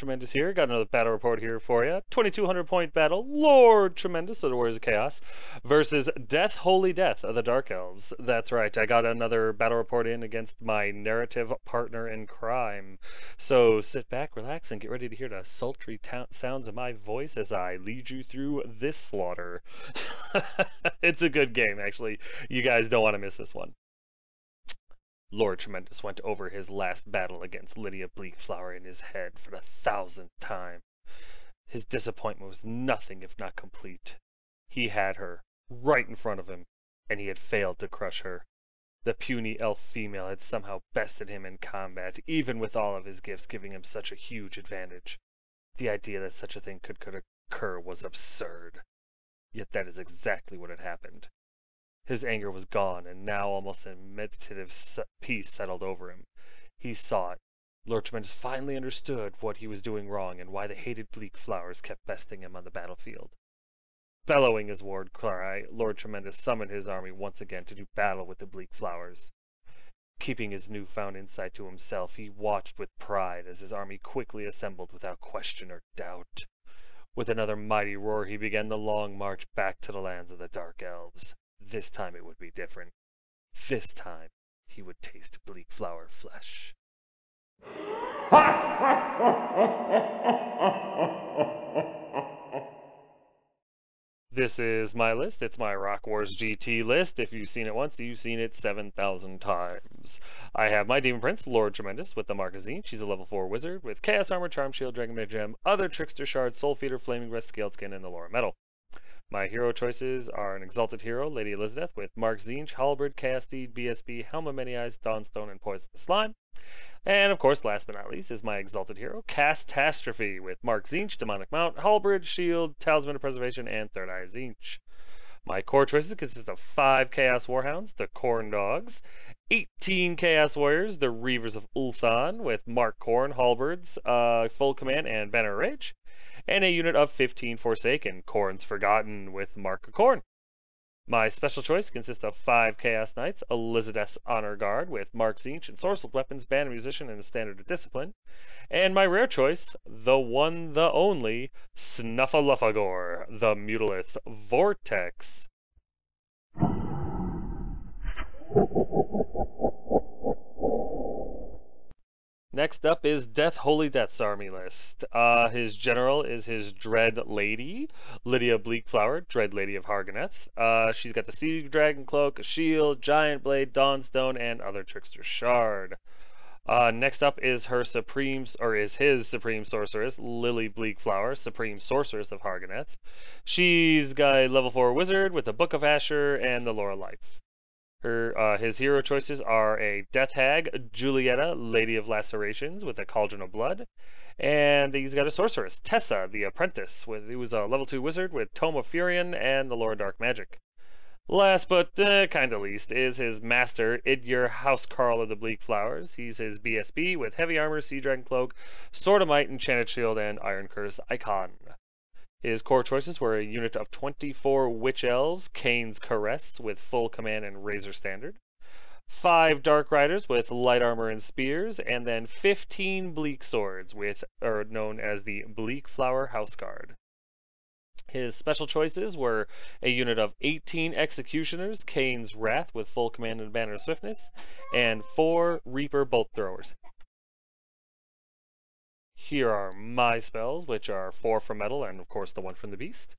Tremendous here. Got another battle report here for you. 2200 point battle. Lord Tremendous of the Warriors of Chaos versus Death Holy Death of the Dark Elves. That's right. I got another battle report in against my narrative partner in crime. So sit back, relax, and get ready to hear the sultry sounds of my voice as I lead you through this slaughter. It's a good game, actually. You guys don't want to miss this one. Lord Tremendous went over his last battle against Lydia Bleakflower in his head for the 1000th time. His disappointment was nothing if not complete. He had her, right in front of him, and he had failed to crush her. The puny elf female had somehow bested him in combat, even with all of his gifts giving him such a huge advantage. The idea that such a thing could occur was absurd. Yet that is exactly what had happened. His anger was gone, and now almost a meditative peace settled over him. He saw it. Lord Tremendous finally understood what he was doing wrong and why the hated bleak flowers kept besting him on the battlefield. Bellowing his war cry, Lord Tremendous summoned his army once again to do battle with the bleak flowers. Keeping his newfound insight to himself, he watched with pride as his army quickly assembled without question or doubt. With another mighty roar, he began the long march back to the lands of the Dark Elves. This time it would be different. This time he would taste bleak flower flesh. This is my list. It's my Rock Wars GT list. If you've seen it once, you've seen it 7,000 times. I have my Demon Prince, Lord Tremendous, with the Marquezine. She's a level 4 wizard with Chaos Armor, Charm Shield, Dragon Mage Gem, other Trickster Shard, Soul Feeder, Flaming Breast, Scaled Skin, and the Laura Metal. My hero choices are an Exalted Hero, Lady Elizabeth, with Mark Zinch, Halberd, Chaos Steed, BSB, Helm of Many Eyes, Dawnstone, and Poisonous Slime. And of course, last but not least, is my Exalted Hero, Catastrophe, with Mark Zinch, Demonic Mount, Halberd, Shield, Talisman of Preservation, and Third Eye Zinch. My core choices consist of 5 Chaos Warhounds, the Corn Dogs, 18 Chaos Warriors, the Reavers of Ulthan, with Mark Corn, Halberds, Full Command, and Banner Rage, and a unit of 15 Forsaken, Corn's Forgotten, with Mark of Corn. My special choice consists of 5 Chaos Knights, Elizabeth's Honor Guard, with Mark Zinch and Sorcerer Weapons, Banner Musician, and a Standard of Discipline. And my rare choice, the one, the only, Snuffleupagus, the Mutalith Vortex. Next up is Death Holy Death's army list. His general is his Dread Lady, Lydia Bleakflower, Dread Lady of Harganeth. She's got the Sea Dragon Cloak, a shield, giant blade, dawnstone, and other Trickster Shard. Next up is his Supreme Sorceress, Lily Bleakflower, Supreme Sorceress of Harganeth. She's got a level 4 wizard with the Book of Asher and the Lore of Life. His hero choices are a Death Hag, Julietta, Lady of Lacerations, with a Cauldron of Blood. And he's got a Sorceress, Tessa, the Apprentice, who is a level 2 wizard with Tome of Furion and the Lore of Dark Magic. Last but kind of least is his Master, Idyor Housecarl of the Bleak Flowers. He's his BSB with Heavy Armor, Sea Dragon Cloak, Sword of Might, Enchanted Shield, and Iron Curse Icon. His core choices were a unit of 24 Witch Elves, Kane's Caress, with Full Command and Razor Standard, 5 Dark Riders with Light Armor and Spears, and then 15 Bleak Swords, known as the Bleak Flower House Guard. His special choices were a unit of 18 Executioners, Kane's Wrath, with Full Command and Banner of Swiftness, and 4 Reaper Bolt Throwers. Here are my spells, which are 4 from Metal, and of course the 1 from the Beast.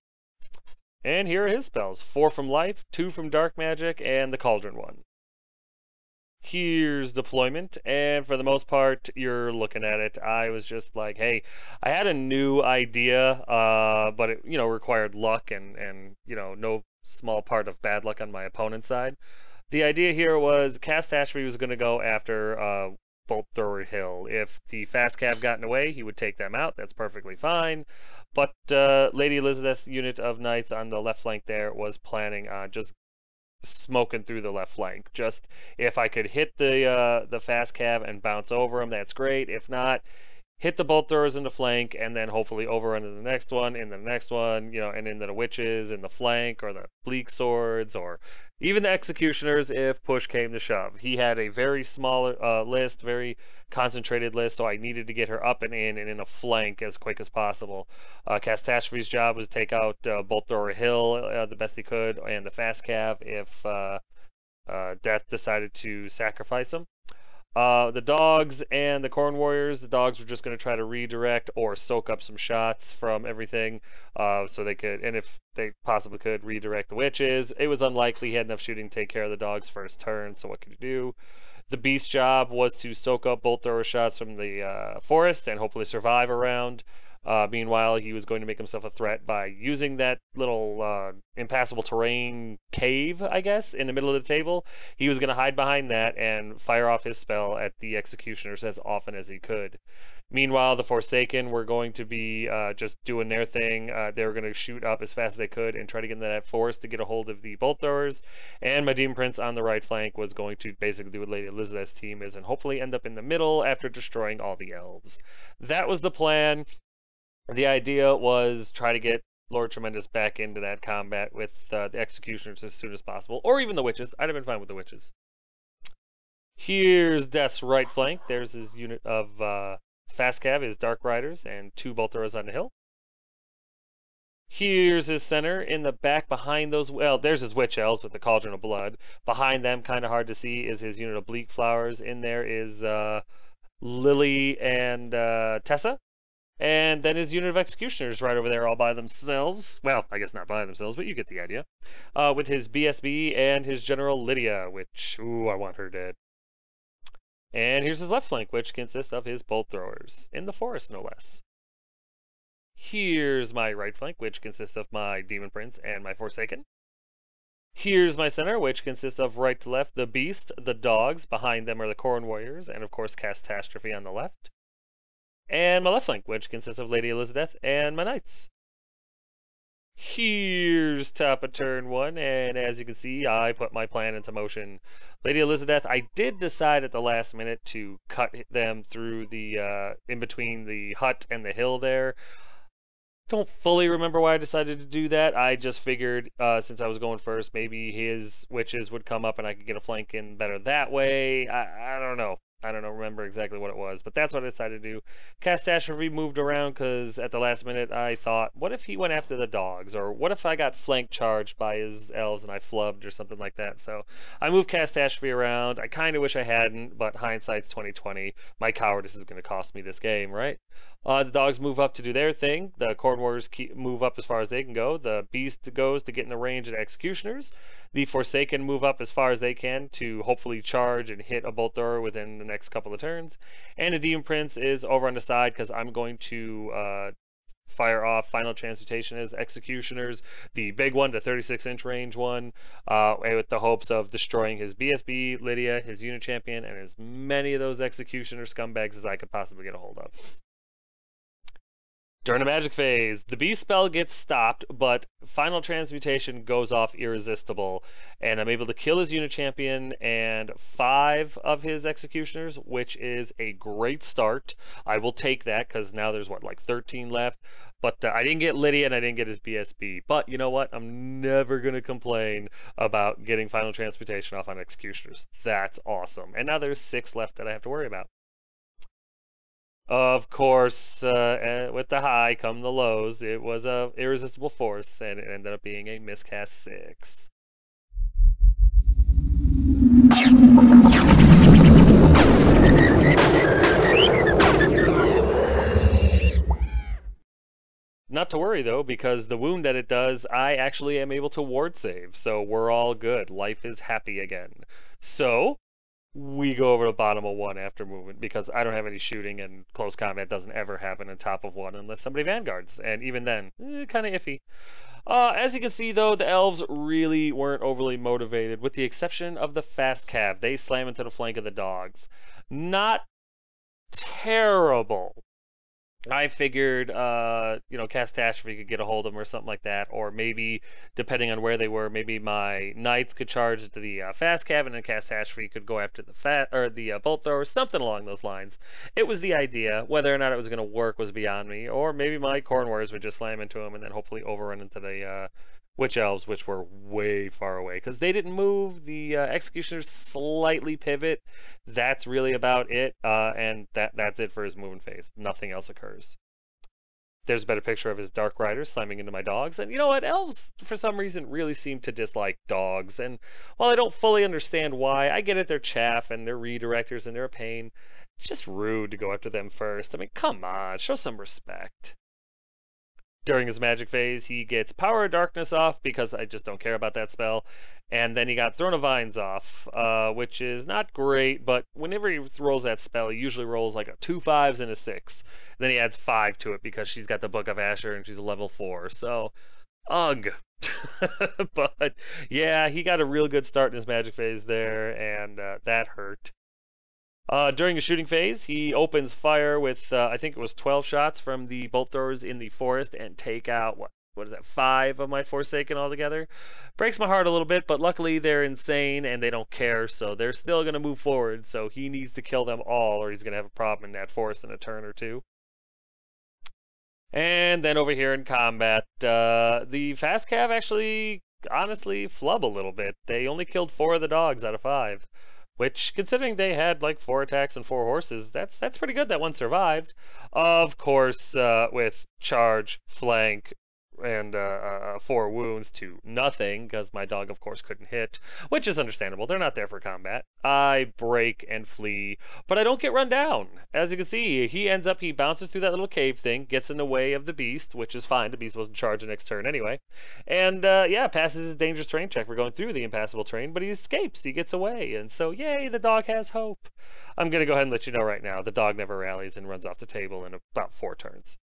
And here are his spells, 4 from Life, 2 from Dark Magic, and the Cauldron one. Here's deployment, and for the most part, you're looking at it. I was just like, hey, I had a new idea, but it, required luck and no small part of bad luck on my opponent's side. The idea here was Catastrophe was going to go after Bolt Thrower Hill. If the fast cav got in the way, he would take them out. That's perfectly fine. But Lady Elizabeth's unit of knights on the left flank there was planning on just smoking through the left flank. Just if I could hit the fast cav and bounce over him, that's great. If not, hit the bolt throwers in the flank, and then hopefully overrun in the next one, in the next one, and into the witches in the flank, or the bleak swords, or even the executioners if push came to shove. He had a very small list, very concentrated list, so I needed to get her up and in a flank as quick as possible. Catastrophe's job was to take out Bolt Thrower Hill the best he could, and the Fast Cav if Death decided to sacrifice him. The dogs and the Corn Warriors, the dogs were just going to try to redirect or soak up some shots from everything so they could, and if they possibly could, redirect the witches. It was unlikely he had enough shooting to take care of the dogs first turn, so what could he do? The Beast's job was to soak up bolt thrower shots from the forest and hopefully survive a round. Meanwhile, he was going to make himself a threat by using that little impassable terrain cave, I guess, in the middle of the table. He was going to hide behind that and fire off his spell at the executioners as often as he could. Meanwhile, the Forsaken were going to be just doing their thing. They were going to shoot up as fast as they could and try to get into that forest to get a hold of the bolt throwers. And my Demon Prince on the right flank was going to basically do what Lady Elizabeth's team is and hopefully end up in the middle after destroying all the elves. That was the plan. The idea was try to get Lord Tremendous back into that combat with the executioners as soon as possible, or even the witches. I'd have been fine with the witches. Here's Death's right flank. There's his unit of Fast Cav, his Dark Riders, and 2 bolt throwers on the hill. Here's his center. In the back behind those, well, there's his Witch Elves with the Cauldron of Blood. Behind them, kind of hard to see, is his unit of Bleak Flowers. In there is Lily and Tessa. And then his unit of executioners right over there all by themselves. Well, I guess not by themselves, but you get the idea. With his BSB and his General Lydia, which, ooh, I want her dead. And here's his left flank, which consists of his bolt throwers, in the forest no less. Here's my right flank, which consists of my Demon Prince and my Forsaken. Here's my center, which consists of right to left, the Beast, the dogs, behind them are the Corn Warriors, and of course Catastrophe on the left. And my left flank, which consists of Lady Elizabeth and my knights. Here's top of turn 1, and as you can see, I put my plan into motion. Lady Elizabeth, I did decide at the last minute to cut them through the, in between the hut and the hill there. Don't fully remember why I decided to do that. I just figured since I was going first, maybe his witches would come up and I could get a flank in better that way. I don't know. I don't remember exactly what it was, but that's what I decided to do. Catastrophe moved around because at the last minute I thought, what if he went after the dogs? Or what if I got flank charged by his elves and I flubbed or something like that? So I moved Catastrophe around. I kind of wish I hadn't, but hindsight's 2020. My cowardice is going to cost me this game, right? The dogs move up to do their thing. The Corn Warriors move up as far as they can go. The Beast goes to get in the range of the Executioners. The Forsaken move up as far as they can to hopefully charge and hit a bolt thrower within the next couple of turns. And the Demon Prince is over on the side because I'm going to fire off Final Transmutation as Executioners, the big one, the 36-inch range one, with the hopes of destroying his BSB, Lydia, his unit champion, and as many of those Executioner scumbags as I could possibly get a hold of. During the magic phase, the beast spell gets stopped, but Final Transmutation goes off irresistible, and I'm able to kill his unit champion and 5 of his executioners, which is a great start. I will take that, because now there's, what, like 13 left? But I didn't get Lydia, and I didn't get his BSB. But you know what? I'm never going to complain about getting Final Transmutation off on executioners. That's awesome. And now there's 6 left that I have to worry about. Of course, with the high come the lows. It was a irresistible force, and it ended up being a miscast 6. Not to worry, though, because the wound that it does, I actually am able to ward save, so we're all good. Life is happy again. So we go over to bottom of 1 after movement because I don't have any shooting and close combat doesn't ever happen on top of 1 unless somebody vanguards, and even then, kind of iffy. As you can see, though, the elves really weren't overly motivated, with the exception of the fast cav. They slam into the flank of the dogs. Not terrible, I figured, Catastrophe could get a hold of them or something like that, or maybe, depending on where they were, maybe my Knights could charge to the fast cav, and then Catastrophe could go after the bolt thrower, something along those lines. It was the idea. Whether or not it was going to work was beyond me, or maybe my Corn Warriors would just slam into them and then hopefully overrun into the Witch Elves, which were way far away because they didn't move. The Executioners slightly pivot. That's really about it, and that's it for his movement phase. Nothing else occurs. There's a better picture of his Dark Riders slamming into my dogs, and you know what? Elves, for some reason, really seem to dislike dogs, and while I don't fully understand why, I get it, they're chaff, and they're redirectors, and they're a pain. It's just rude to go after them first. I mean, come on, show some respect. During his magic phase, he gets Power of Darkness off because I just don't care about that spell. And then he got Throne of Vines off, which is not great, but whenever he rolls that spell, he usually rolls like a 2 5s and a 6. And then he adds 5 to it because she's got the Book of Asher and she's a level 4. So, ugh. But yeah, he got a real good start in his magic phase there, and that hurt. During the shooting phase, he opens fire with, I think it was 12 shots from the bolt throwers in the forest and take out, what is that, 5 of my Forsaken altogether. Breaks my heart a little bit, but luckily they're insane and they don't care, so they're still going to move forward, so he needs to kill them all or he's going to have a problem in that forest in a turn or two. And then over here in combat, the fast cav actually, honestly, flub a little bit. They only killed 4 of the dogs out of 5. Which, considering they had like 4 attacks and 4 horses, that's pretty good that one survived. Of course, with charge, flank, and 4 wounds to nothing, because my dog, of course, couldn't hit, which is understandable. They're not there for combat. I break and flee, but I don't get run down. As you can see, he bounces through that little cave thing, gets in the way of the beast, which is fine. The beast wasn't charged the next turn anyway. And yeah, passes his dangerous terrain check for going through the impassable terrain, but he escapes. He gets away. And so, yay, the dog has hope. I'm going to go ahead and let you know right now, the dog never rallies and runs off the table in about 4 turns.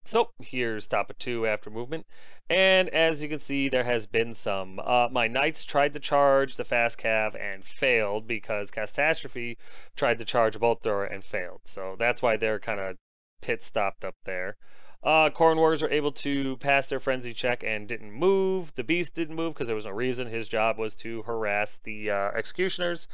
So here's top of 2 after movement, and as you can see, there has been some. My Knights tried to charge the fast cav and failed because Catastrophe tried to charge a bolt thrower and failed. So that's why they're kind of pit stopped up there. Corn Warriors were able to pass their frenzy check and didn't move. The Beast didn't move because there was no reason. His job was to harass the Executioners.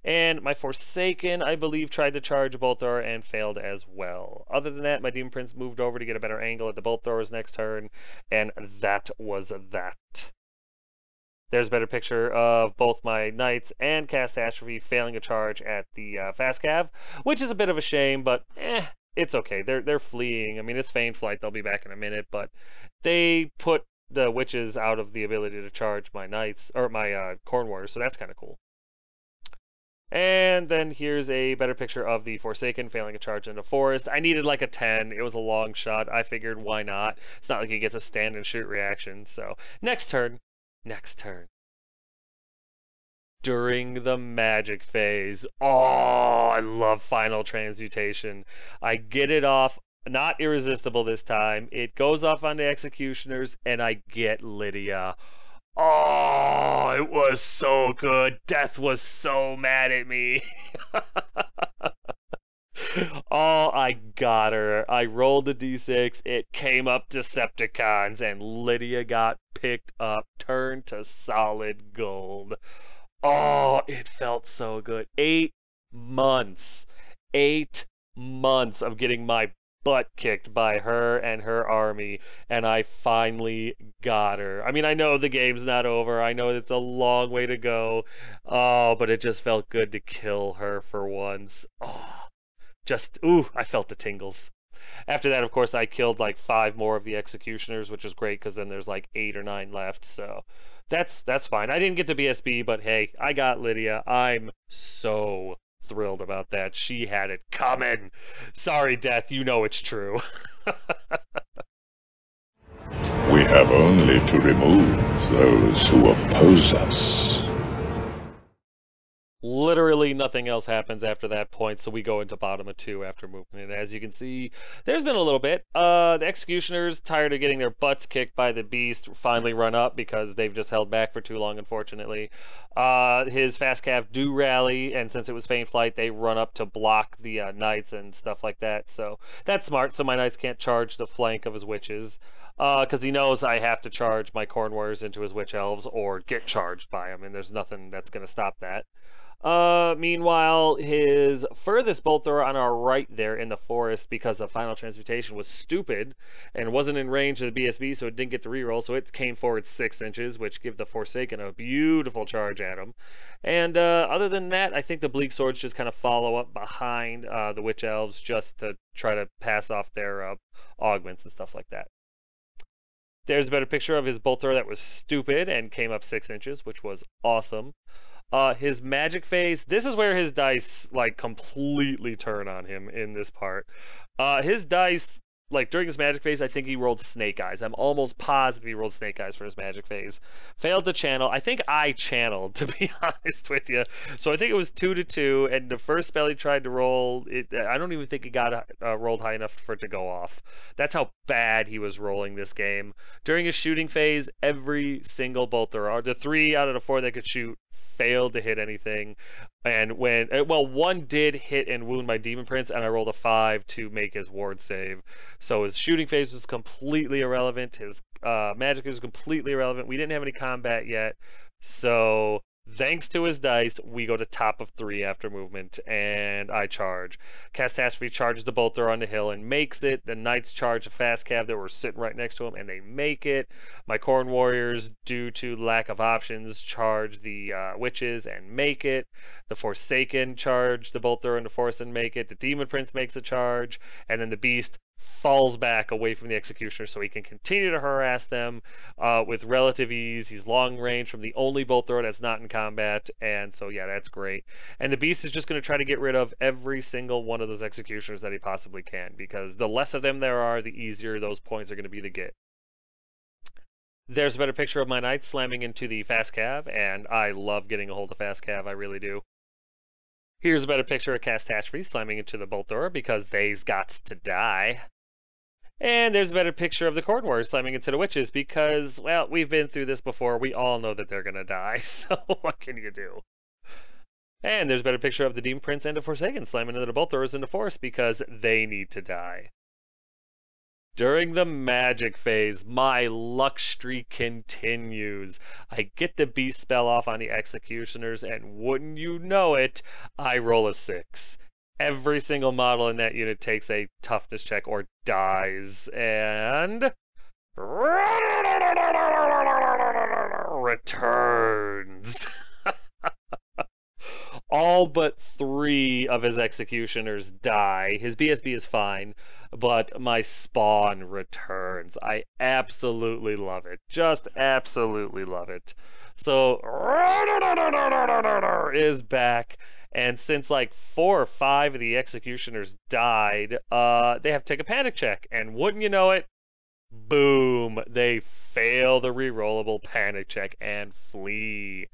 And my Forsaken, I believe, tried to charge a bolt thrower and failed as well. Other than that, my Demon Prince moved over to get a better angle at the bolt throwers next turn, and that was that. There's a better picture of both my Knights and Catastrophe failing a charge at the fast cav, which is a bit of a shame, but it's okay. They're fleeing. I mean, it's feigned flight. They'll be back in a minute, but they put the witches out of the ability to charge my Knights, or my Corn Warriors, so that's kind of cool. And then here's a better picture of the Forsaken failing a charge into forest. I needed like a 10. It was a long shot. I figured, why not? It's not like he gets a stand and shoot reaction. So next turn. During the magic phase. Oh, I love Final Transmutation. I get it off. Not irresistible this time. It goes off on the Executioners, and I get Lydia. Oh, it was so good. Death was so mad at me. Oh, I got her. I rolled a d6. It came up Decepticons, and Lydia got picked up, turned to solid gold. Oh, it felt so good. 8 months. 8 months of getting my butt kicked by her and her army, and I finally got her. I mean, I know the game's not over. I know it's a long way to go. Oh, but it just felt good to kill her for once. Oh, I felt the tingles. After that, of course, I killed like 5 more of the Executioners, which is great because then there's like 8 or 9 left. So that's fine. I didn't get the BSB, but hey, I got Lydia. I'm so thrilled about that. She had it coming. Sorry, Death, you know it's true. We have only to remove those who oppose us. Literally nothing else happens after that point, so we go into bottom of two after movement. And as you can see, there's been a little bit. The Executioners, tired of getting their butts kicked by the Beast, finally run up because they've just held back for too long, unfortunately. His Fast Cav do rally, and since it was Feint Flight, they run up to block the Knights and stuff like that. So that's smart, so my Knights can't charge the flank of his Witches. Because he knows I have to charge my Corn Warriors into his Witch Elves or get charged by them, and there's nothing that's going to stop that. Meanwhile, his furthest bolt thrower on our right there in the forest, because the final transmutation was stupid and wasn't in range of the BSB, so it didn't get to reroll, so it came forward 6 inches, which give the Forsaken a beautiful charge at him. And other than that, I think the Bleak Swords just kind of follow up behind the Witch Elves just to try to pass off their augments and stuff like that. There's a better picture of his bolt thrower that was stupid and came up 6 inches, which was awesome. His magic phase, this is where his dice like completely turn on him in this part. His dice, like during his magic phase, I think he rolled Snake Eyes. I'm almost positive he rolled Snake Eyes for his magic phase. Failed to channel. I think I channeled, to be honest with you. So I think it was 2-2, and the first spell he tried to roll, I don't even think he got rolled high enough for it to go off. That's how bad he was rolling this game. During his shooting phase, every single bolt thrower, the 3 out of the 4 that could shoot, failed to hit anything. And when, well, one did hit and wound my Demon Prince, and I rolled a 5 to make his ward save. So his shooting phase was completely irrelevant. His magic was completely irrelevant. We didn't have any combat yet. So thanks to his dice, we go to top of 3 after movement, and I charge. Catastrophe charges the bolt thrower on the hill and makes it. The Knights charge a Fast Cav that were sitting right next to him, and they make it. My Corn Warriors, due to lack of options, charge the Witches and make it. The Forsaken charge the bolt thrower in the forest and make it. The Demon Prince makes a charge, and then the Beast falls back away from the Executioner so he can continue to harass them with relative ease. He's long range from the only bolt thrower that's not in combat, and so yeah, that's great. And the Beast is just going to try to get rid of every single one of those Executioners that he possibly can, because the less of them there are, the easier those points are going to be to get. There's a better picture of my Knights slamming into the Fast Cav, and I love getting a hold of Fast Cav, I really do. Here's a better picture of Catastrophe slamming into the bolt thrower because they's gots to die. And there's a better picture of the Corn Warriors slamming into the Witches because, well, we've been through this before. We all know that they're going to die, so what can you do? And there's a better picture of the Demon Prince and the Forsaken slamming into the bolt throwers in the forest because they need to die. During the magic phase, my luck streak continues. I get the Beast spell off on the Executioners, and wouldn't you know it, I roll a 6. Every single model in that unit takes a toughness check or dies, and returns. All but 3 of his Executioners die. His BSB is fine, but my spawn returns. I absolutely love it. Just absolutely love it. So, is back. And since like 4 or 5 of the Executioners died, they have to take a panic check. And wouldn't you know it, boom, they fail the rerollable panic check and flee.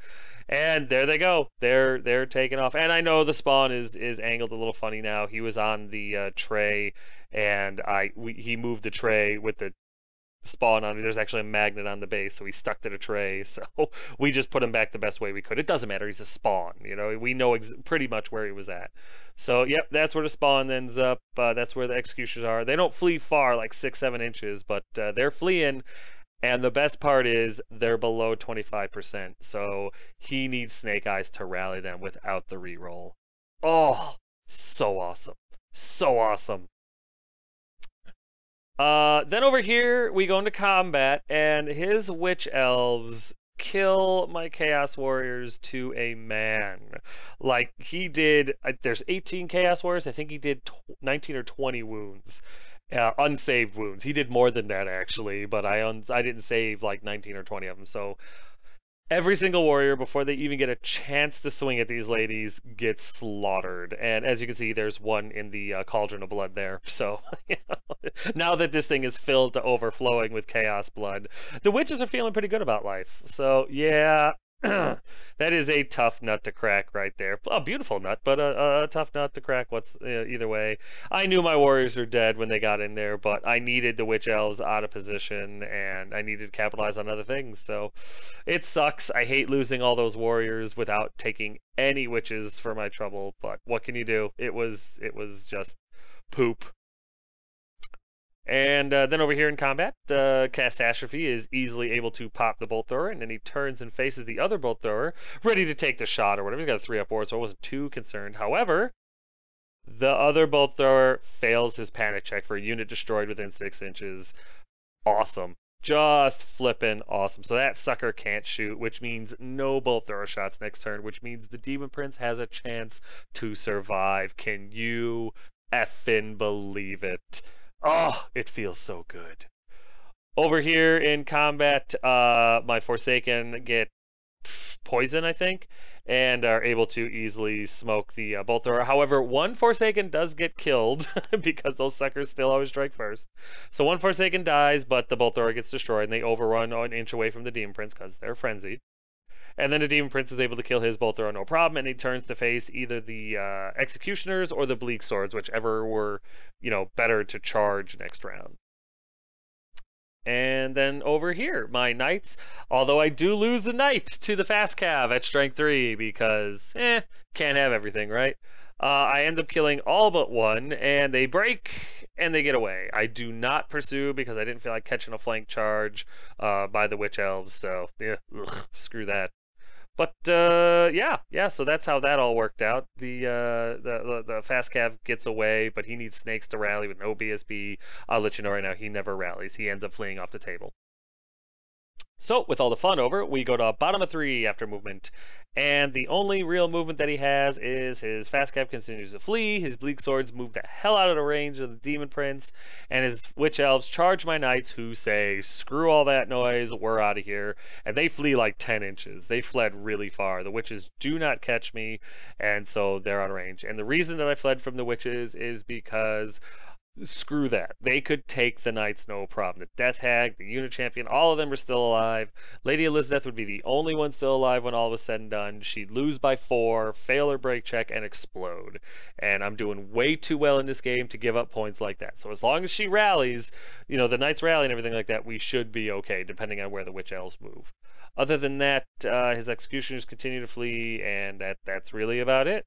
And there they go. They're taking off. And I know the spawn is angled a little funny now. He was on the tray, and he moved the tray with the spawn on it. There's actually a magnet on the base, so he stuck to the tray. So we just put him back the best way we could. It doesn't matter. He's a spawn. You know, we know pretty much where he was at. So yep, that's where the spawn ends up. That's where the executioners are. They don't flee far, like 6-7 inches, but they're fleeing. And the best part is they're below 25%. So he needs Snake Eyes to rally them without the reroll. Oh, so awesome. So awesome. Then over here, we go into combat, and his Witch Elves kill my Chaos Warriors to a man. Like, he did, there's 18 Chaos Warriors, I think he did 19 or 20 wounds. Unsaved wounds. He did more than that, actually, but I didn't save like 19 or 20 of them, so every single warrior, before they even get a chance to swing at these ladies, gets slaughtered. And as you can see, there's one in the cauldron of blood there. So now that this thing is filled to overflowing with chaos blood, the witches are feeling pretty good about life. So yeah, That is a tough nut to crack right there. A beautiful nut, but a tough nut to crack. What's either way. I knew my warriors are dead when they got in there, but I needed the witch elves out of position, and I needed to capitalize on other things. So it sucks. I hate losing all those warriors without taking any witches for my trouble. But what can you do? It was just poop. And then over here in combat, Catastrophe is easily able to pop the bolt thrower, and then he turns and faces the other bolt thrower, ready to take the shot or whatever. He's got a 3-up board, so I wasn't too concerned. However, the other bolt thrower fails his panic check for a unit destroyed within 6 inches. Awesome. Just flippin' awesome. So that sucker can't shoot, which means no bolt thrower shots next turn, which means the Demon Prince has a chance to survive. Can you effing believe it? Oh, it feels so good. Over here in combat, my Forsaken get poison, I think, and are able to easily smoke the bolt thrower. However, one Forsaken does get killed because those suckers still always strike first. So one Forsaken dies, but the bolt thrower gets destroyed, and they overrun an inch away from the Demon Prince because they're frenzied. And then the Demon Prince is able to kill his bolt thrower no problem, and he turns to face either the Executioners or the Bleak Swords, whichever were, better to charge next round. And then over here, my Knights, although I do lose a Knight to the Fast Cav at Strength 3 because, can't have everything, right? I end up killing all but one, and they break, and they get away. I do not pursue because I didn't feel like catching a flank charge by the Witch Elves, so, screw that. But yeah. So that's how that all worked out. The fast cav gets away, but he needs snakes to rally with no BSB. I'll let you know right now, he never rallies. He ends up fleeing off the table. So, with all the fun over, we go to bottom of 3 after movement, and the only real movement that he has is his fast cav continues to flee, his bleak swords move the hell out of the range of the Demon Prince, and his witch elves charge my knights who say, screw all that noise, we're out of here, and they flee like 10 inches. They fled really far. The witches do not catch me, and so they're out of range. And the reason that I fled from the witches is because screw that. They could take the knights no problem. The Death Hag, the Unit Champion, all of them are still alive. Lady Elizabeth would be the only one still alive when all was said and done. She'd lose by 4, fail her break check, and explode. And I'm doing way too well in this game to give up points like that. So as long as she rallies, the knights rally and everything like that, we should be okay, depending on where the Witch Elves move. Other than that, his Executioners continue to flee, and that's really about it.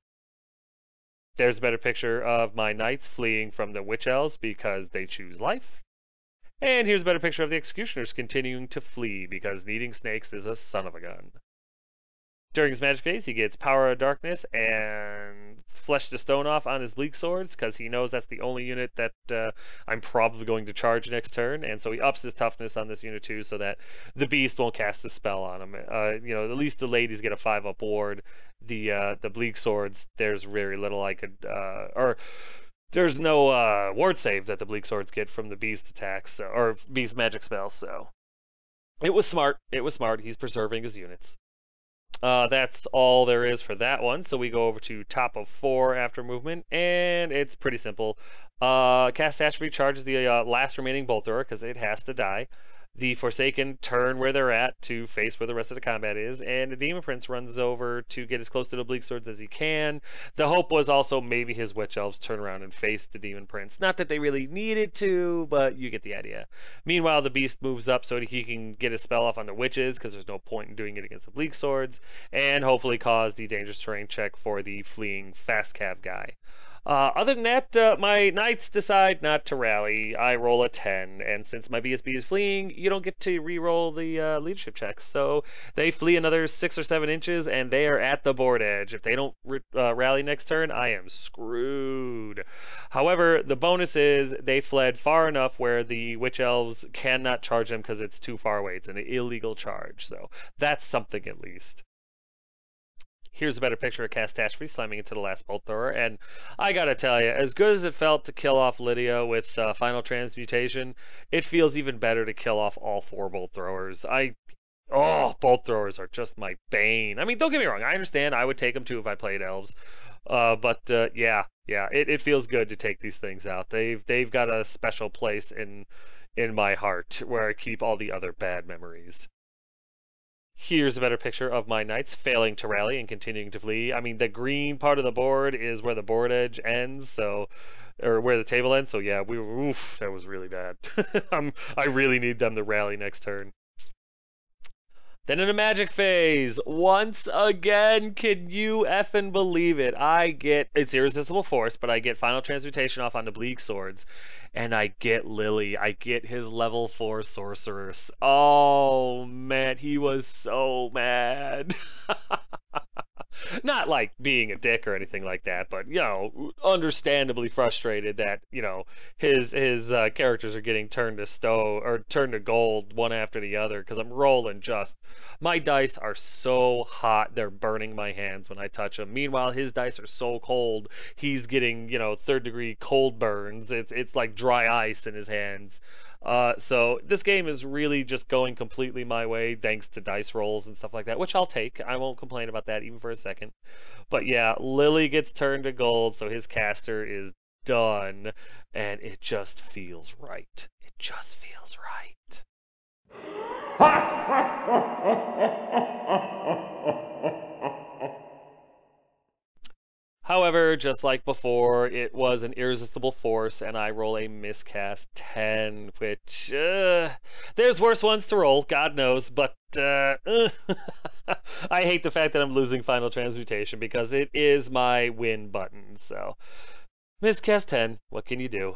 There's a better picture of my knights fleeing from the Witch Elves because they choose life. And here's a better picture of the Executioners continuing to flee because needing snakes is a son of a gun. During his magic phase, he gets Power of Darkness and Flesh to Stone off on his Bleak Swords because he knows that's the only unit that I'm probably going to charge next turn. And so he ups his toughness on this unit too so that the Beast won't cast a spell on him. At least the ladies get a 5-up ward. The Bleak Swords, there's very little I could... there's no ward save that the Bleak Swords get from the Beast attacks, or Beast magic spells, so... It was smart. He's preserving his units. That's all there is for that one. So we go over to top of 4 after movement, and it's pretty simple. Catastrophe charges the last remaining bolt thrower because it has to die. The Forsaken turn where they're at to face where the rest of the combat is, and the Demon Prince runs over to get as close to the Bleak Swords as he can. The hope was also maybe his Witch Elves turn around and face the Demon Prince. Not that they really needed to, but you get the idea. Meanwhile, the Beast moves up so that he can get his spell off on the Witches, because there's no point in doing it against the Bleak Swords, and hopefully cause the dangerous terrain check for the fleeing fast cav guy. Other than that, my knights decide not to rally. I roll a 10, and since my BSB is fleeing, you don't get to re-roll the leadership checks. So they flee another 6 or 7 inches, and they are at the board edge. If they don't rally next turn, I am screwed. However, the bonus is they fled far enough where the Witch Elves cannot charge them because it's too far away. It's an illegal charge, so that's something at least. Here's a better picture of Catastrophe slamming into the last bolt thrower, and I gotta tell you, as good as it felt to kill off Lydia with Final Transmutation, it feels even better to kill off all 4 bolt throwers. Bolt throwers are just my bane. I mean, don't get me wrong, I understand I would take them too if I played Elves, but it feels good to take these things out. They've got a special place in my heart where I keep all the other bad memories. Here's a better picture of my knights failing to rally and continuing to flee. I mean, the green part of the board is where the board edge ends, so or where the table ends. So yeah, we were, oof, that was really bad. I really need them to rally next turn. Then in a magic phase, once again, can you effing believe it? I get, it's Irresistible Force, but I get Final Transmutation off onto Bleak Swords, and I get Lily. I get his level 4 Sorceress. Oh, man, he was so mad. Not like being a dick or anything like that, but, you know, understandably frustrated that, you know, his characters are getting turned to stone or turned to gold one after the other because I'm rolling just my dice are so hot they're burning my hands when I touch them. Meanwhile, his dice are so cold he's getting, you know, third degree cold burns. It's like dry ice in his hands. So this game is really just going completely my way thanks to dice rolls and stuff like that, which I'll take. I won't complain about that even for a second. But yeah, Lily gets turned to gold, so his caster is done, and it just feels right. It just feels right. However, just like before, it was an Irresistible Force, and I roll a miscast 10, which, there's worse ones to roll, God knows, but, I hate the fact that I'm losing Final Transmutation, because it is my win button, so. Miscast 10, what can you do?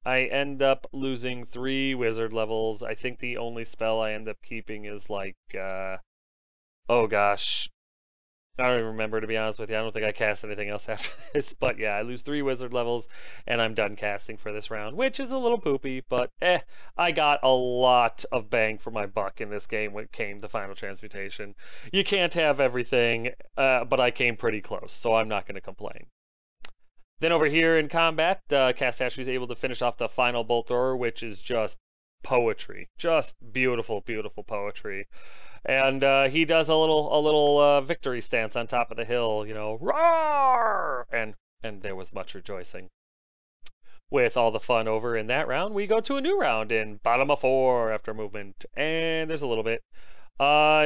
I end up losing 3 wizard levels. I think the only spell I end up keeping is like, oh gosh. I don't even remember, to be honest with you. I don't think I cast anything else after this. But yeah, I lose 3 wizard levels, and I'm done casting for this round, which is a little poopy, but I got a lot of bang for my buck in this game when it came to Final Transmutation. You can't have everything, but I came pretty close, so I'm not going to complain. Then over here in combat, Cast Ashley is able to finish off the final bolt thrower, which is just poetry, just beautiful, beautiful poetry. And he does a little victory stance on top of the hill, you know, roar! And there was much rejoicing. With all the fun over in that round, we go to a new round in bottom of 4 after movement, and there's a little bit.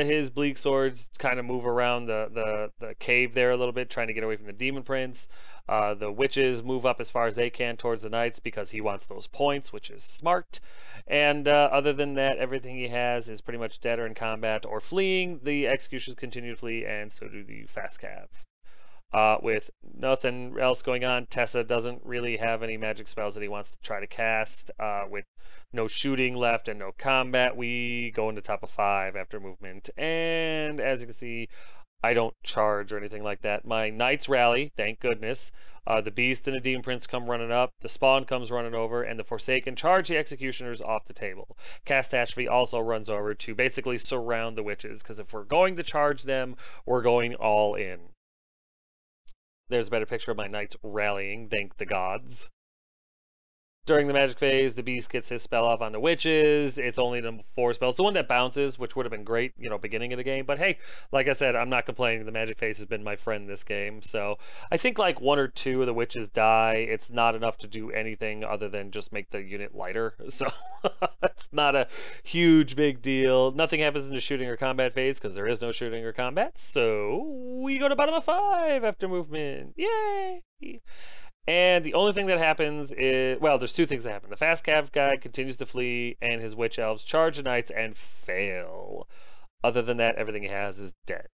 His bleak swords kind of move around the cave there a little bit, trying to get away from the demon prince. The witches move up as far as they can towards the knights because he wants those points, which is smart. And other than that, everything he has is pretty much dead or in combat or fleeing. The executions continue to flee, and so do the fast cav. With nothing else going on, Tessa doesn't really have any magic spells that he wants to try to cast. With no shooting left and no combat, we go into top of 5 after movement. And as you can see, I don't charge or anything like that. My knights rally, thank goodness. The beast and the demon prince come running up. The spawn comes running over, and the forsaken charge the executioners off the table. Catastrophe also runs over to basically surround the witches, because if we're going to charge them, we're going all in. There's a better picture of my knights rallying, thank the gods. During the magic phase, the beast gets his spell off on the witches. It's only the 4 spells. The one that bounces, which would have been great, you know, beginning of the game. But hey, like I said, I'm not complaining. The magic phase has been my friend this game. So I think like 1 or 2 of the witches die. It's not enough to do anything other than just make the unit lighter. So it's not a huge big deal. Nothing happens in the shooting or combat phase because there is no shooting or combat. So we go to bottom of 5 after movement. Yay! And the only thing that happens is, well, there's 2 things that happen. The fast cav guy continues to flee, and his witch elves charge the knights and fail. Other than that, everything he has is dead.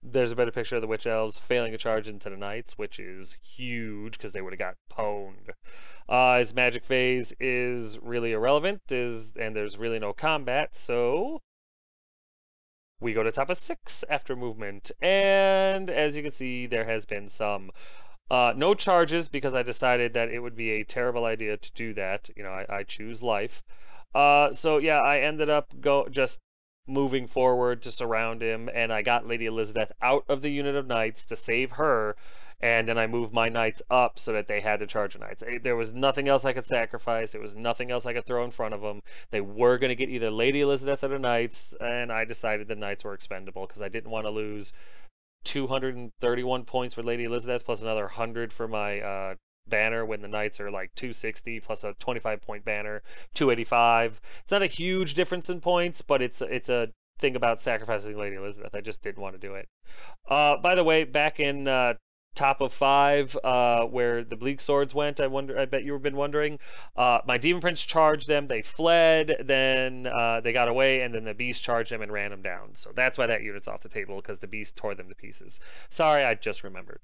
There's a better picture of the witch elves failing to charge into the knights, which is huge because they would have got pwned. His magic phase is really irrelevant, and there's really no combat, so we go to top of 6 after movement. And as you can see, there has been some no charges because I decided that it would be a terrible idea to do that. You know, I choose life. So yeah, I ended up just moving forward to surround him, and I got Lady Elizabeth out of the unit of knights to save her, and then I moved my knights up so that they had to charge the knights. There was nothing else I could sacrifice. There was nothing else I could throw in front of them. They were going to get either Lady Elizabeth or the knights, and I decided the knights were expendable because I didn't want to lose 231 points for Lady Elizabeth, plus another 100 for my banner when the knights are like 260, plus a 25-point banner, 285. It's not a huge difference in points, but it's a thing about sacrificing Lady Elizabeth. I just didn't want to do it. By the way, back in top of 5, where the bleak swords went, I bet you've been wondering. My demon prince charged them, they fled, then they got away, and then the beast charged them and ran them down. So that's why that unit's off the table, because the beast tore them to pieces. Sorry, I just remembered.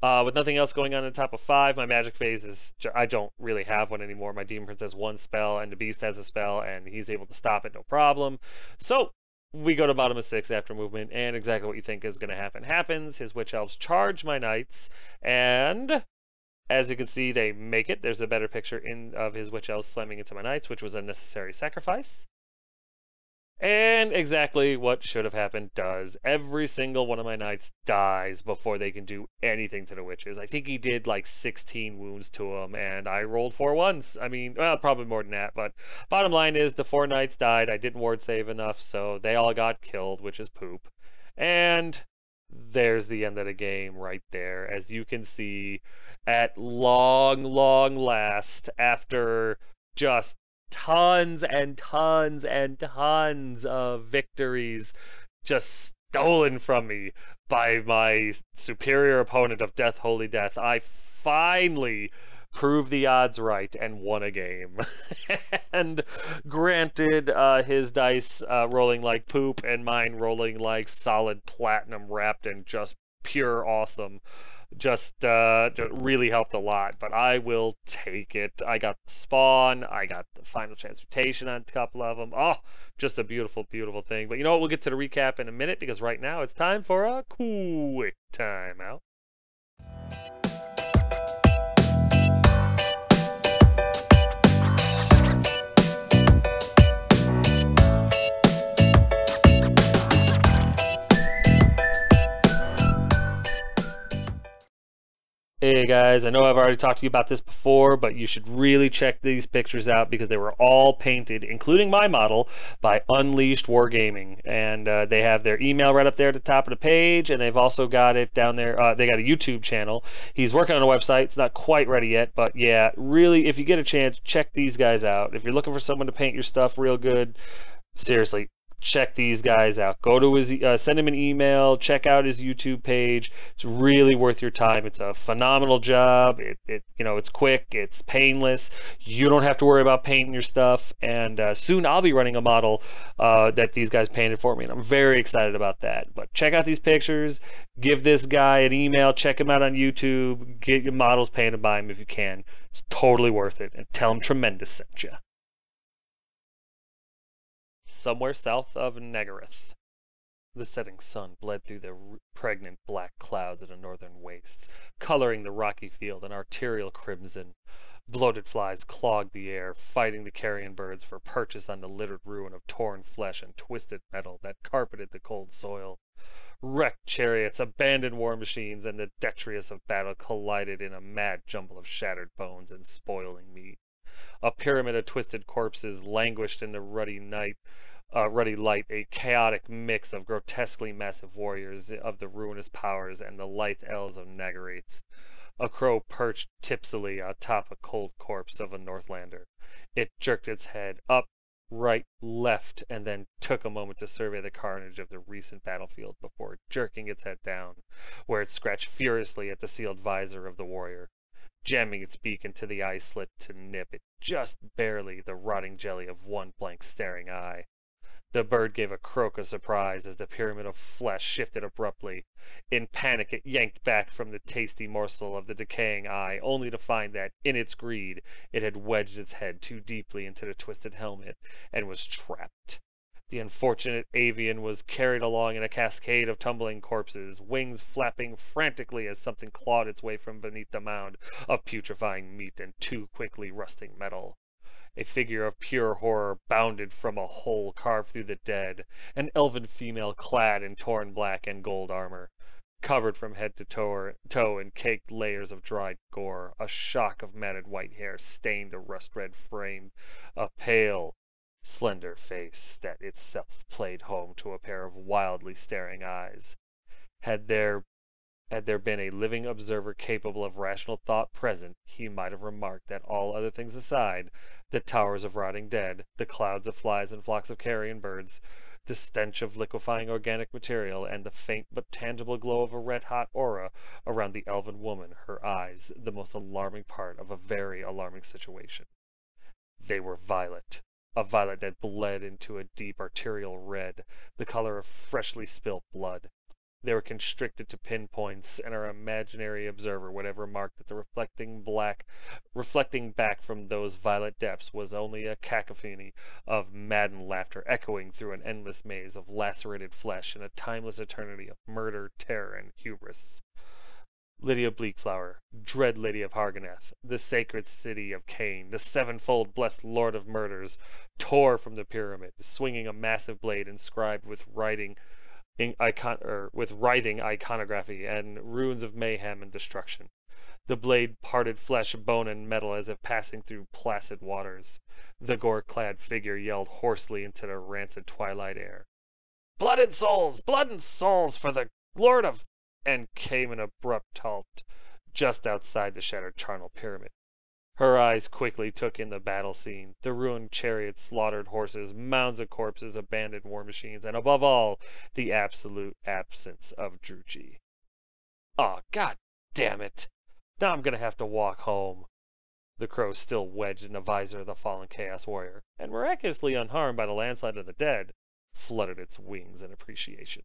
With nothing else going on in the top of 5, my magic phase is, I don't really have one anymore. My demon prince has 1 spell, and the beast has a spell, and he's able to stop it, no problem. So we go to bottom of 6 after movement, and exactly what you think is going to happen happens. His witch elves charge my knights, and as you can see, they make it. There's a better picture of his witch elves slamming into my knights, which was a necessary sacrifice. And exactly what should have happened does. Every single one of my knights dies before they can do anything to the witches. I think he did like 16 wounds to them, and I rolled 4 ones. I mean, well, probably more than that, but bottom line is the 4 knights died. I didn't ward save enough, so they all got killed, which is poop. And there's the end of the game right there. As you can see, at long last, after just tons and tons and tons of victories just stolen from me by my superior opponent of Death Holy Death, I finally proved the odds right and won a game. And granted, his dice rolling like poop and mine rolling like solid platinum wrapped in just pure awesome just really helped a lot, but I will take it. I got the spawn, I got the final transmutation on a couple of them. Oh, just a beautiful, beautiful thing. But you know what? We'll get to the recap in a minute, because right now it's time for a quick timeout. Hey guys, I know I've already talked to you about this before, but you should really check these pictures out, because they were all painted, including my model, by Unleashed Wargaming. And they have their email right up there at the top of the page, and they've also got it down there. They got a YouTube channel. He's working on a website. It's not quite ready yet, but yeah, really, if you get a chance, check these guys out. If you're looking for someone to paint your stuff real good, seriously, check these guys out. Go to his, send him an email, check out his YouTube page. It's really worth your time. It's a phenomenal job. It's quick, it's painless. You don't have to worry about painting your stuff. And soon I'll be running a model that these guys painted for me, and I'm very excited about that. But check out these pictures. Give this guy an email. Check him out on YouTube. Get your models painted by him if you can. It's totally worth it. And tell him Tremendous sent you. Somewhere south of Nagareth, the setting sun bled through the pregnant black clouds of the northern wastes, coloring the rocky field an arterial crimson. Bloated flies clogged the air, fighting the carrion birds for purchase on the littered ruin of torn flesh and twisted metal that carpeted the cold soil. Wrecked chariots, abandoned war machines, and the detritus of battle collided in a mad jumble of shattered bones and spoiling meat. A pyramid of twisted corpses languished in the ruddy light, a chaotic mix of grotesquely massive warriors of the ruinous powers and the lithe elves of Nagareth. A crow perched tipsily atop a cold corpse of a Northlander. It jerked its head up, right, left, and then took a moment to survey the carnage of the recent battlefield before jerking its head down, where it scratched furiously at the sealed visor of the warrior, jamming its beak into the eye slit to nip it just barely the rotting jelly of one blank staring eye. The bird gave a croak of surprise as the pyramid of flesh shifted abruptly. In panic, it yanked back from the tasty morsel of the decaying eye, only to find that, in its greed, it had wedged its head too deeply into the twisted helmet and was trapped. The unfortunate avian was carried along in a cascade of tumbling corpses, wings flapping frantically as something clawed its way from beneath the mound of putrefying meat and too quickly rusting metal. A figure of pure horror bounded from a hole carved through the dead, an elven female clad in torn black and gold armor, covered from head to toe in caked layers of dried gore. A shock of matted white hair stained a rust-red frame, a pale, slender face that itself played home to a pair of wildly staring eyes. Had there Had there been a living observer capable of rational thought present, he might have remarked that all other things aside, the towers of rotting dead, the clouds of flies and flocks of carrion birds, the stench of liquefying organic material, and the faint but tangible glow of a red-hot aura around the elven woman, her eyes, the most alarming part of a very alarming situation. They were violet, a violet that bled into a deep arterial red, the color of freshly spilt blood. They were constricted to pinpoints, and our imaginary observer would have remarked that the reflecting back from those violet depths was only a cacophony of maddened laughter echoing through an endless maze of lacerated flesh in a timeless eternity of murder, terror, and hubris. Lydia Bleakflower, dread Lady of Harganeth, the sacred city of Cain, the sevenfold blessed lord of murders, tore from the pyramid, swinging a massive blade inscribed with writhing iconography and runes of mayhem and destruction. The blade parted flesh, bone, and metal as if passing through placid waters. The gore-clad figure yelled hoarsely into the rancid twilight air. Blood and souls! Blood and souls for the Lord of... and came an abrupt halt just outside the shattered charnel pyramid. Her eyes quickly took in the battle scene, the ruined chariots, slaughtered horses, mounds of corpses, abandoned war machines, and above all, the absolute absence of Druchii. "Aw, god damn it! Now I'm gonna have to walk home." The crow, still wedged in the visor of the fallen Chaos Warrior, and miraculously unharmed by the landslide of the dead, fluttered its wings in appreciation.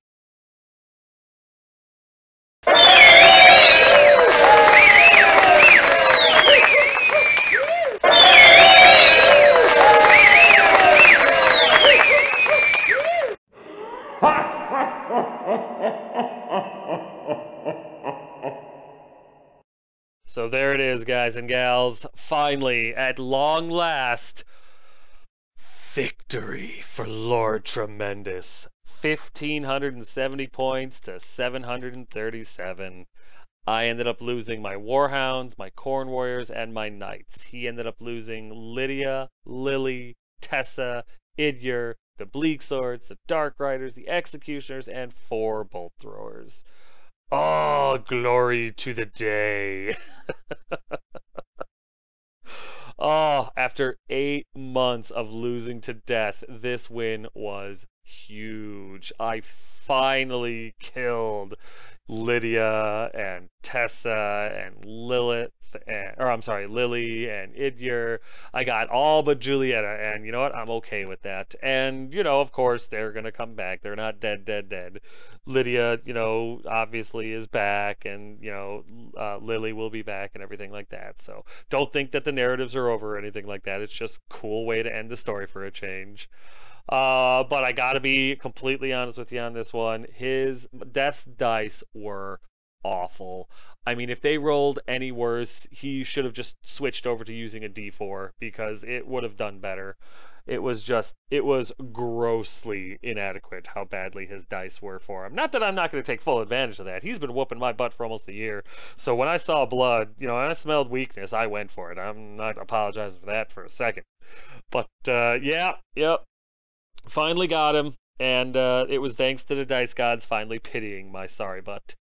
So there it is, guys and gals. Finally, at long last, victory for Lord Tremendous. 1,570 points to 737. I ended up losing my Warhounds, my Corn Warriors, and my Knights. He ended up losing Lydia, Lily, Tessa, Idyer, the Bleak Swords, the Dark Riders, the Executioners, and 4 Bolt Throwers. Oh, glory to the day. Oh, after 8 months of losing to death, this win was huge. I finally killed Lydia and Tessa and Lily and Idyer. I got all but Julieta, and you know what? I'm okay with that. And, you know, of course, they're going to come back. They're not dead. Lydia, you know, obviously is back, and, you know, Lily will be back and everything like that. So don't think that the narratives are over or anything like that. It's just a cool way to end the story for a change. But I gotta be completely honest with you on this one. His death's dice were awful. I mean, if they rolled any worse, he should have just switched over to using a D4 because it would have done better. It was grossly inadequate how badly his dice were for him. Not that I'm not going to take full advantage of that. He's been whooping my butt for almost a year. So when I saw blood, you know, and I smelled weakness, I went for it. I'm not apologizing for that for a second. But, yep. Finally got him, and it was thanks to the dice gods finally pitying my sorry butt.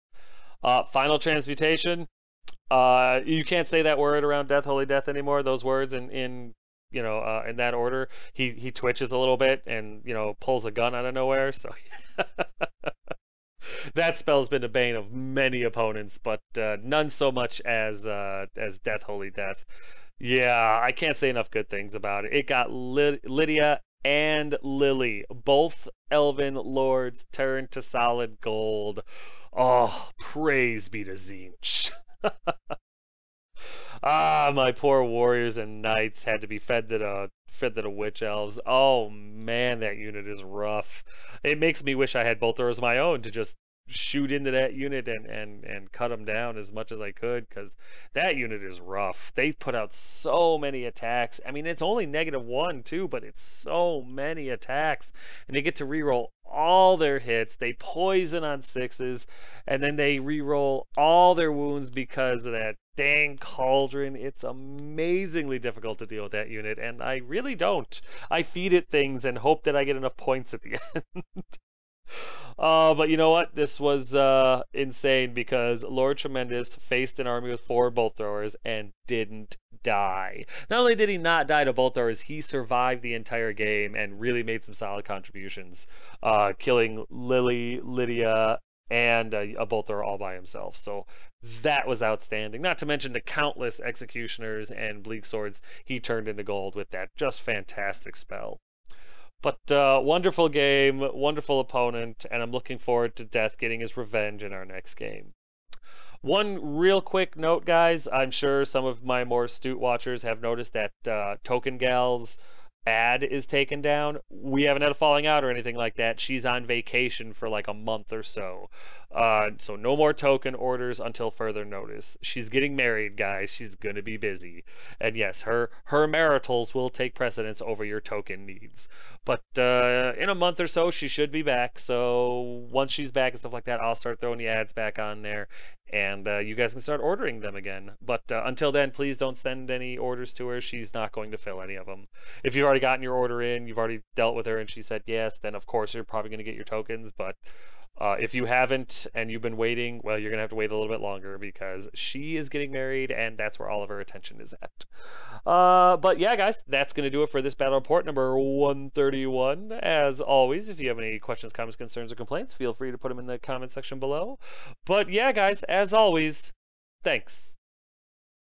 Final transmutation. You can't say that word around Death, Holy Death anymore. Those words in that order. He twitches a little bit and, you know, pulls a gun out of nowhere. So that spell's been the bane of many opponents, but none so much as Death, Holy Death. Yeah, I can't say enough good things about it. It got Lydia and Lily, both elven lords, turned to solid gold. Oh, praise be to Tzeentch. My poor warriors and knights had to be fed to the witch elves. Oh man, that unit is rough. It makes me wish I had bolt throwers of my own to just shoot into that unit and cut them down as much as I could, because that unit is rough. They put out so many attacks. I mean, it's only -1 too, but it's so many attacks, and they get to reroll all their hits. They poison on 6s, and then they reroll all their wounds because of that dang cauldron. It's amazingly difficult to deal with that unit, and I really don't. I feed it things and hope that I get enough points at the end. But you know what? This was insane because Lord Tremendous faced an army with 4 bolt throwers and didn't die. Not only did he not die to bolt throwers, he survived the entire game and really made some solid contributions, killing Lily, Lydia, and a bolt thrower all by himself. So that was outstanding. Not to mention the countless executioners and bleak swords he turned into gold with that just fantastic spell. But wonderful game, wonderful opponent, and I'm looking forward to Death getting his revenge in our next game. One real quick note, guys. I'm sure some of my more astute watchers have noticed that Token Gal's ad is taken down. We haven't had a falling out or anything like that. She's on vacation for like a month or so. So no more token orders until further notice. She's getting married, guys. She's going to be busy. And yes, her maritals will take precedence over your token needs. But in a month or so, she should be back. So once she's back and stuff like that, I'll start throwing the ads back on there. And you guys can start ordering them again. But until then, please don't send any orders to her. She's not going to fill any of them. If you've already gotten your order in, you've already dealt with her and she said yes, then of course you're probably going to get your tokens. But if you haven't and you've been waiting, well, you're going to have to wait a little bit longer because she is getting married and that's where all of her attention is at. But yeah, guys, that's going to do it for this battle report number 131. As always, if you have any questions, comments, concerns, or complaints, feel free to put them in the comment section below. But yeah, guys, as always, thanks.